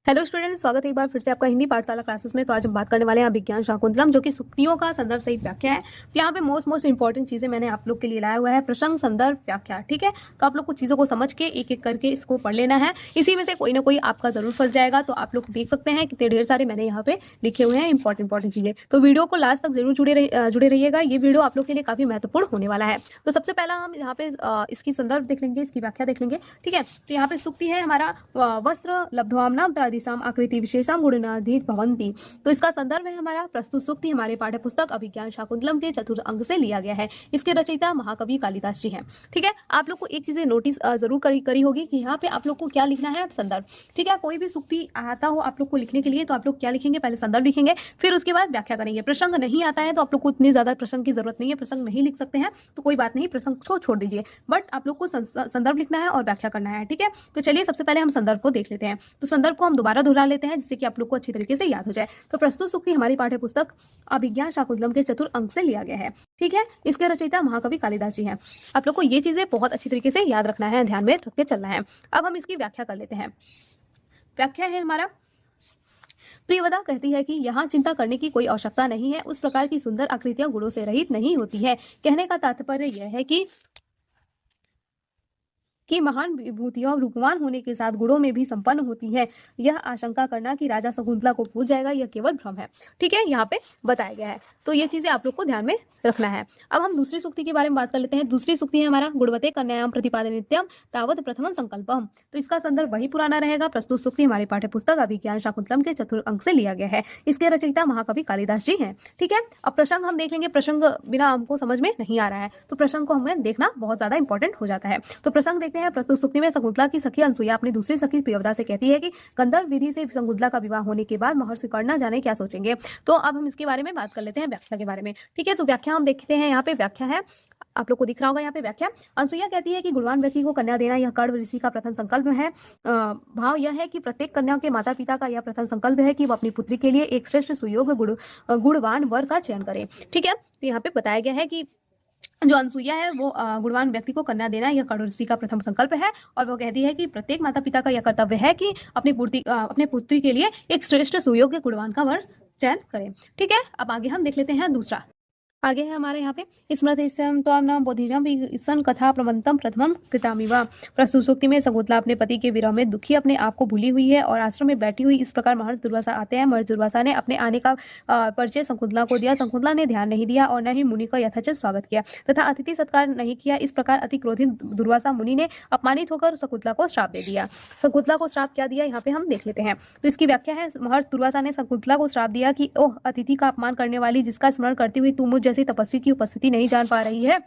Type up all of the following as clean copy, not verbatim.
Hello students, स्वागत है एक बार फिर से आपका हिंदी पाठशाला क्लासेस में। तो आज हम बात करने वाले हैं अभिज्ञान शाकुंतलम, जो कि सूक्तियों का संदर्भ सहित व्याख्या है। तो यहाँ पे मोस्ट इंपॉर्टेंट चीजें मैंने आप लोग के लिए लाया हुआ है, प्रसंग, संदर्भ, व्याख्या। ठीक है, तो आप लोग को चीजों को समझ के एक एक करके इसको पढ़ लेना है। इसी में से कोई ना कोई आपका जरूर फंस जाएगा। तो आप लोग देख सकते हैं कितने ढेर सारे मैंने यहाँ पे लिखे हुए हैं इंपॉर्टेंट चीजें। तो वीडियो को लास्ट तक जरूर जुड़े रहिएगा। ये वीडियो आप लोग के लिए काफी महत्वपूर्ण होने वाला है। तो सबसे पहला हम यहाँ पे इसकी संदर्भ देख लेंगे, इसकी व्याख्या देख लेंगे। ठीक है, तो यहाँ पे सूक्ति है हमारा वस्त्र लब्ध्वाम्नाम त्रादिशाम आकृति विशेषाम गुणनाधीत भवन्ति। तो इसका संदर्भ है हमारा प्रस्तुत सूक्ति हमारे पाठ्य पुस्तक अभिज्ञान शाकुंतलम के चतुर्थ अंक से लिया गया है। इसके रचयिता महाकवि कालिदास जी हैं। ठीक है, आप लोग को एक चीजें नोटिस जरूर करी होगी कि यहाँ पे आप लोग को क्या लिखना है, संदर्भ। ठीक है, कोई भी सूक्ति आता हो आप लोग को लिखने के लिए तो आप लोग क्या लिखेंगे, पहले संदर्भ लिखेंगे, फिर उसके बाद व्याख्या करेंगे। प्रसंग नहीं आता है तो आप लोग को इतनी ज्यादा प्रसंग की जरूरत नहीं है, प्रसंग नहीं लिख सकते हैं तो कोई बात नहीं, प्रसंग को छोड़ दीजिए, बट आप लोग को संदर्भ लिखना है और व्याख्या करना है। ठीक है, तो चलिए सबसे पहले हम संदर्भ को देख लेते हैं। तो संदर्भ को हम दोबारा दोहरा लेते हैं जिससे कि आप लोग को अच्छी तरीके से याद हो जाए। तो प्रस्तुत सूक्ति हमारी पाठ्य पुस्तक अभिज्ञान शाकुंतलम के चतुर्थ अंक से लिया गया है। ठीक है, इसके रचयिता महाकवि कालिदास जी हैं। आप लोग को ये चीजें बहुत अच्छी तरीके से याद रखना है, ध्यान में रख के चलना है। अब हम इसकी व्याख्या कर लेते हैं। व्याख्या है हमारा, प्रियवदा कहती है कि यहाँ चिंता करने की कोई आवश्यकता नहीं है, उस प्रकार की सुंदर आकृतियां गुणों से रहित नहीं होती है। कहने का तात्पर्य यह है कि महान विभूतियों और रूपवान होने के साथ गुणों में भी संपन्न होती है। यह आशंका करना कि राजा शकुंतला को भूल जाएगा, यह केवल भ्रम है। ठीक है, यहाँ पे बताया गया है। तो ये चीजें आप लोग को ध्यान में रखना है। अब हम दूसरी सूक्ति के बारे में बात कर लेते हैं। दूसरी सूक्ति है हमारा गुणवते कन्यायाम प्रतिपादन नित्यम तावत प्रथम संकल्पम। तो इसका संदर्भ वही पुराना रहेगा। प्रस्तुत सूक्ति हमारे पाठ्य पुस्तक अभिज्ञान शाकुंतलम के चतुर्थ अंक से लिया गया है। इसके रचयिता महाकवि कालिदास जी हैं। ठीक है, अब प्रसंग हम देख लेंगे। प्रसंग बिना हमको समझ में नहीं आ रहा है तो प्रसंग को हमें देखना बहुत ज्यादा इंपॉर्टेंट हो जाता है। तो प्रसंग देखते हैं। प्रस्तुत सूक्ति में शकुंतला की सखी अनसुईया अपनी दूसरी सखी प्रियवदा से कहती है कि गंधर्व विधि से शकुंतला का विवाह होने के बाद महर्षि कर्ण जाने क्या सोचेंगे। तो अब हम इसके बारे में बात कर लेते हैं, व्याख्या के बारे में। ठीक है, तो व्याख्या हम देखते हैं। यहाँ पे व्याख्या है, आप लोग को दिख रहा होगा यहाँ पे व्याख्या। अनसुईया कहती है कि गुणवान व्यक्ति को कन्या देना यह कण्व ऋषि का प्रथम संकल्प है। भाव यह है कि प्रत्येक कन्या के माता पिता का यह प्रथम संकल्प है कि वो अपनी पुत्री के लिए एक श्रेष्ठ सुयोग्य गुणवान वर का चयन करें। ठीक है, तो यहाँ पे बताया गया है कि जो अनसुईया है वो गुणवान व्यक्ति को कन्या देना यह कण्व ऋषि का प्रथम संकल्प है। और वो कहती है कि प्रत्येक माता पिता का यह कर्तव्य है कि अपने पुत्री के लिए एक श्रेष्ठ सुयोग्य गुणवान का वर चयन करें। ठीक है, अब आगे हम देख लेते हैं दूसरा। आगे है हमारे यहाँ पे स्मृतिशं त्वां बोधिनं सन कथा प्रमंतम प्रथमम कृतामिवा। प्रस्तुत सूक्ति में शकुंतला अपने पति के विरह में दुखी अपने आप को भूली हुई है और आश्रम में बैठी हुई। इस प्रकार महर्षि दुर्वासा आते हैं। महर्षि दुर्वासा ने अपने आने का परिचय शकुंतला को दिया। शकुंतला ने ध्यान नहीं दिया और न ही मुनि का यथाचित स्वागत किया तथा अतिथि सत्कार नहीं किया। इस प्रकार अति क्रोधित दुर्वासा मुनि ने अपमानित होकर शकुंतला को श्राप दे दिया। शकुंतला को श्राप क्या दिया यहाँ पे हम देख लेते हैं। तो इसकी व्याख्या है, महर्षि दुर्वासा ने शकुंतला को श्राप दिया कि ओह अतिथि का अपमान करने वाली, जिसका स्मरण करती हुई तू मुझ जैसी तपस्वी की उपस्थिति नहीं जान पा रही है,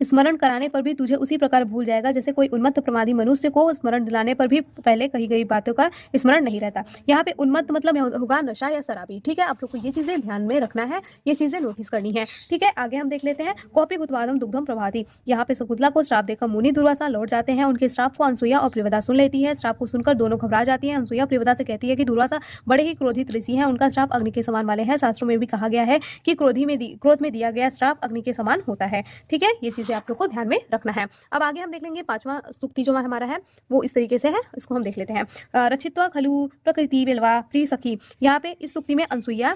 स्मरण कराने पर भी तुझे उसी प्रकार भूल जाएगा जैसे कोई उन्मत्त प्रमादी मनुष्य को स्मरण दिलाने पर भी पहले कही गई बातों का स्मरण नहीं रहता। यहाँ पे उन्मत्त मतलब होगा नशा या शराबी। ठीक है, आप लोग को ये चीजें ध्यान में रखना है, ये चीजें नोटिस करनी है। ठीक है, आगे हम देख लेते हैं। कॉपी उत्पादम दुग्धम प्रभाती। यहाँ पे शकुंतला को श्राप देकर मुनि दुर्वासा लौट जाते हैं। उनके श्राप को अनसुईया और प्रियवदा सुन लेती है। श्राप को सुनकर दोनों घबरा जाती है। अनसुईया प्रियवदा से कहती है कि दुर्वासा बड़े ही क्रोधित ऋषि हैं, उनका श्राप अग्नि के समान वाले हैं। शास्त्रों में भी कहा गया है कि क्रोध में दिया गया श्राप अग्नि के समान होता है। ठीक है, ये चीजें आप लोग को ध्यान में रखना है। अब आगे हम देख लेंगे पांचवा स्तुति जो हमारा है वो इस तरीके से है, इसको हम देख लेते हैं। रचित्वा खलु प्रकृति बिलवा प्रिय सखी। यहाँ पे इस स्तुति में अनसुईया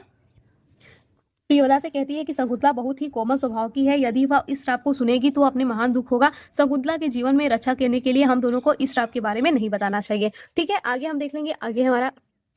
प्रियवदा से कहती है कि शकुंतला बहुत ही कोमल स्वभाव की है, यदि वह इस श्राप को सुनेगी तो अपने महान दुख होगा। शकुंतला के जीवन में रक्षा करने के लिए हम दोनों को इस श्राप के बारे में नहीं बताना चाहिए। ठीक है, आगे हम देख लेंगे। आगे हमारा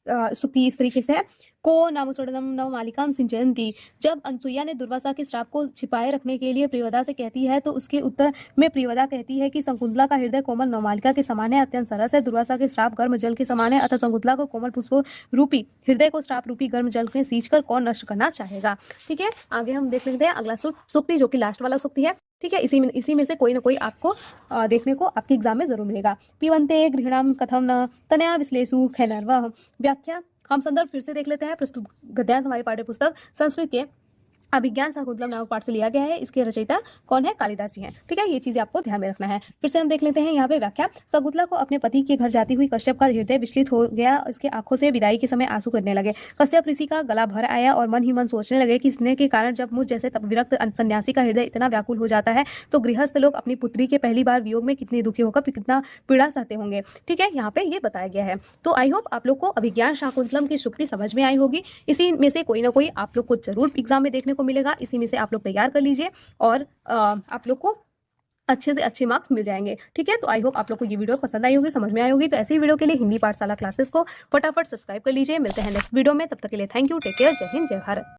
स्तुति इस तरीके से है, को नामसोडनम नव मालिकाम सिंचयन्ति। जब अनसुईया ने दुर्वासा के श्राप को छिपाए रखने के लिए प्रियवदा से कहती है तो उसके उत्तर में प्रियवदा कहती है कि शकुंतला का हृदय कोमल नवमालिका के समान है, अत्यंत सरस है। दुर्वासा के श्राप गर्म जल के समान है, अतः शकुंतला को कोमल पुष्प रूपी हृदय को श्राप रूपी गर्म जल में सींचकर कौन नष्ट करना चाहेगा। ठीक है, आगे हम देख लेते हैं अगला सूक्ति जो कि लास्ट वाला सूक्ति है। ठीक है, इसी में से कोई ना कोई आपको देखने को आपके एग्जाम में जरूर मिलेगा। पिबन्ते गृहणाम कथम न तनया विश्लेषु खैनर्वः। व्याख्या हम संदर्भ फिर से देख लेते हैं। प्रस्तुत गद्यांश हमारी पाठ्य पुस्तक संस्कृत के अभिज्ञान शाकुंतलम नामक पाठ से लिया गया है। इसके रचयिता कौन है? कालिदास जी हैं। ठीक है, ये चीजें आपको ध्यान में रखना है। फिर से हम देख लेते हैं यहाँ पे व्याख्या। शकुंतला को अपने पति के घर जाती हुई कश्यप का हृदय विचलित हो गया। इसके आंखों से विदाई के समय आंसू गिरने लगे। कश्यप ऋषि का गला भर आया और मन ही मन सोचने लगे कि स्नेह के कारण जब मुझ जैसे विरक्त सन्यासी का हृदय इतना व्याकुल हो जाता है तो गृहस्थ लोग अपनी पुत्री के पहली बार वियोग में कितनी दुखी होकर कितना पीड़ा सहते होंगे। ठीक है, यहाँ पे ये बताया गया है। तो आई होप आप लोग को अभिज्ञान शाकुंतलम की शुक्ति समझ में आई होगी। इसी में से कोई ना कोई आप लोग को जरूर एग्जाम में देखने को मिलेगा। इसी में से आप लोग तैयार कर लीजिए और आप लोग को अच्छे से अच्छे मार्क्स मिल जाएंगे। ठीक है, तो आई होप आप लोग को ये वीडियो पसंद आई होगी, समझ में आई होगी। तो ऐसी वीडियो के लिए हिंदी पाठशाला क्लासेस को फटाफट सब्सक्राइब कर लीजिए। मिलते हैं नेक्स्ट वीडियो में, तब तक के लिए थैंक यू, टेक केयर, जय हिंद, जय भारत।